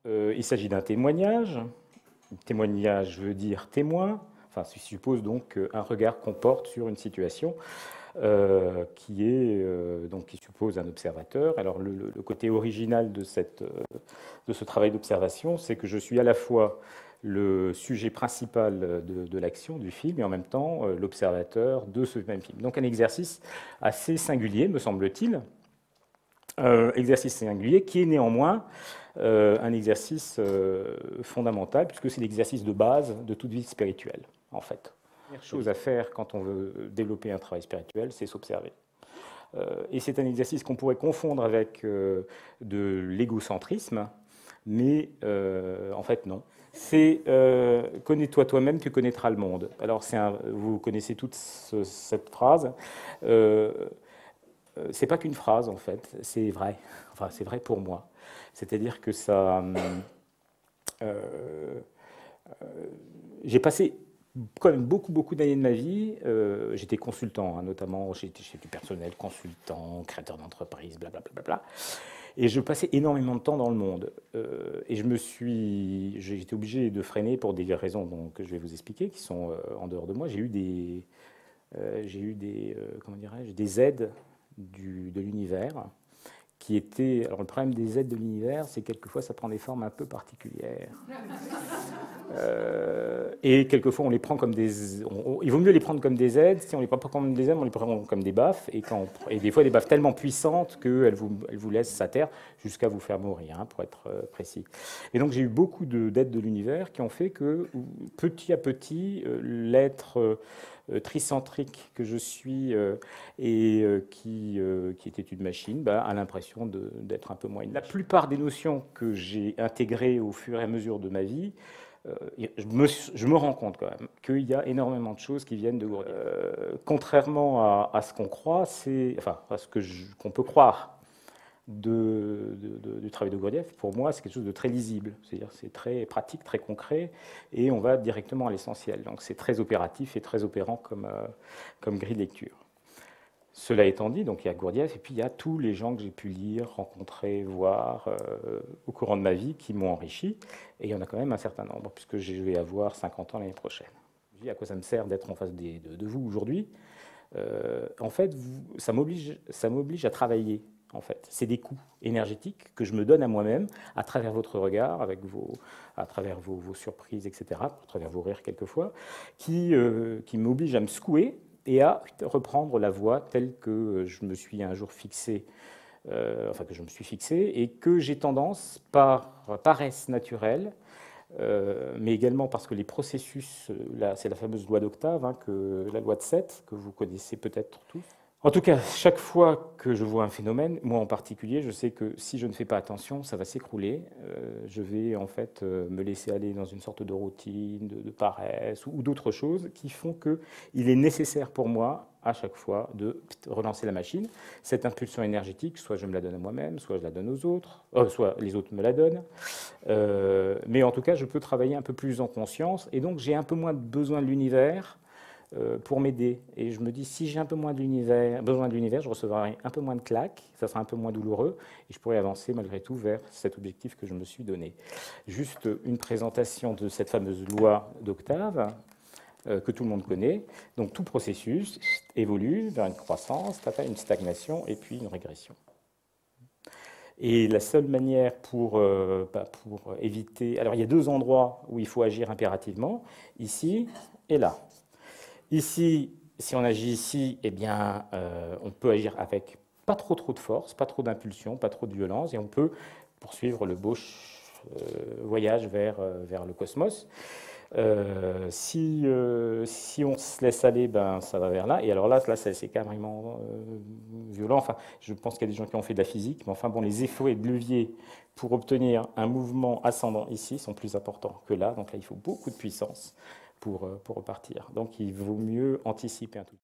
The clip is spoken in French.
Il s'agit d'un témoignage. Témoignage veut dire témoin. Enfin, ça suppose donc un regard qu'on porte sur une situation qui suppose un observateur. Alors le côté original de ce travail d'observation, c'est que je suis à la fois le sujet principal de l'action du film et en même temps l'observateur de ce même film. Donc un exercice assez singulier, me semble-t-il. Exercice singulier qui est néanmoins un exercice fondamental, puisque c'est l'exercice de base de toute vie spirituelle, en fait. La première chose à faire quand on veut développer un travail spirituel, c'est s'observer. Et c'est un exercice qu'on pourrait confondre avec de l'égocentrisme, mais en fait non. C'est connais-toi toi-même, tu connaîtras le monde. Alors vous connaissez toute cette phrase. C'est pas qu'une phrase en fait, c'est vrai. Enfin, c'est vrai pour moi. C'est-à-dire que ça. Euh, j'ai passé quand même beaucoup d'années de ma vie. J'étais consultant, hein, notamment j'étais chez du personnel, consultant, créateur d'entreprise, blablabla. Et je passais énormément de temps dans le monde. Et j'ai été obligé de freiner pour des raisons que je vais vous expliquer, qui sont en dehors de moi. Comment dirais-je, des aides de l'univers qui étaient. Alors le problème des aides de l'univers, c'est quelquefois ça prend des formes un peu particulières. Et quelquefois on les prend comme des. Il vaut mieux les prendre comme des aides. Si on les prend pas comme des aides, on les prend comme des baffes. Et des fois des baffes tellement puissantes qu'elles vous laissent à terre jusqu'à vous faire mourir, hein, pour être précis. Et donc j'ai eu beaucoup d'aides de l'univers qui ont fait que petit à petit, l'être tricentrique que je suis qui était une machine, a l'impression d'être un peu moins. La plupart des notions que j'ai intégrées au fur et à mesure de ma vie, je me rends compte quand même qu'il y a énormément de choses qui viennent de Gurdjieff. Contrairement à ce qu'on croit, enfin à ce qu'on peut croire du travail de Gurdjieff, pour moi, c'est quelque chose de très lisible. C'est-à-dire c'est très pratique, très concret, et on va directement à l'essentiel. Donc c'est très opératif et très opérant comme grille de lecture. Cela étant dit, donc il y a Gurdjieff, et puis il y a tous les gens que j'ai pu lire, rencontrer, voir au courant de ma vie qui m'ont enrichi, et il y en a quand même un certain nombre, puisque je vais avoir 50 ans l'année prochaine. Je dis à quoi ça me sert d'être en face de vous aujourd'hui. En fait, ça m'oblige à travailler. En fait, c'est des coups énergétiques que je me donne à moi-même à travers votre regard, à travers vos surprises, etc., à travers vos rires quelquefois, qui m'obligent à me secouer et à reprendre la voie telle que je me suis un jour fixé, enfin que je me suis fixé, et que j'ai tendance, par paresse naturelle, mais également parce que les processus, c'est la fameuse loi d'octave, hein, la loi de 7, que vous connaissez peut-être tous. En tout cas, chaque fois que je vois un phénomène, moi en particulier, je sais que si je ne fais pas attention, ça va s'écrouler. Je vais en fait me laisser aller dans une sorte de routine, de paresse ou d'autres choses qui font qu'il est nécessaire pour moi à chaque fois de relancer la machine. Cette impulsion énergétique, soit je me la donne à moi-même, soit je la donne aux autres, soit les autres me la donnent. Mais en tout cas, je peux travailler un peu plus en conscience et donc j'ai un peu moins besoin de l'univers pour m'aider. Et je me dis, si j'ai un peu moins besoin de l'univers, je recevrai un peu moins de claques, ça sera un peu moins douloureux, et je pourrai avancer malgré tout vers cet objectif que je me suis donné. Juste une présentation de cette fameuse loi d'octave, que tout le monde connaît. Donc tout processus évolue vers une croissance, une stagnation et puis une régression. Et la seule manière pour éviter... Alors il y a deux endroits où il faut agir impérativement, ici et là. Ici, si on agit ici, eh bien, on peut agir avec pas trop de force, pas trop d'impulsion, pas trop de violence, et on peut poursuivre le beau voyage vers le cosmos. Si on se laisse aller, ben, ça va vers là. Et alors là c'est carrément violent. Enfin, je pense qu'il y a des gens qui ont fait de la physique, mais enfin, bon, les effets de levier pour obtenir un mouvement ascendant ici sont plus importants que là. Donc là, il faut beaucoup de puissance pour repartir. Donc il vaut mieux anticiper un tout.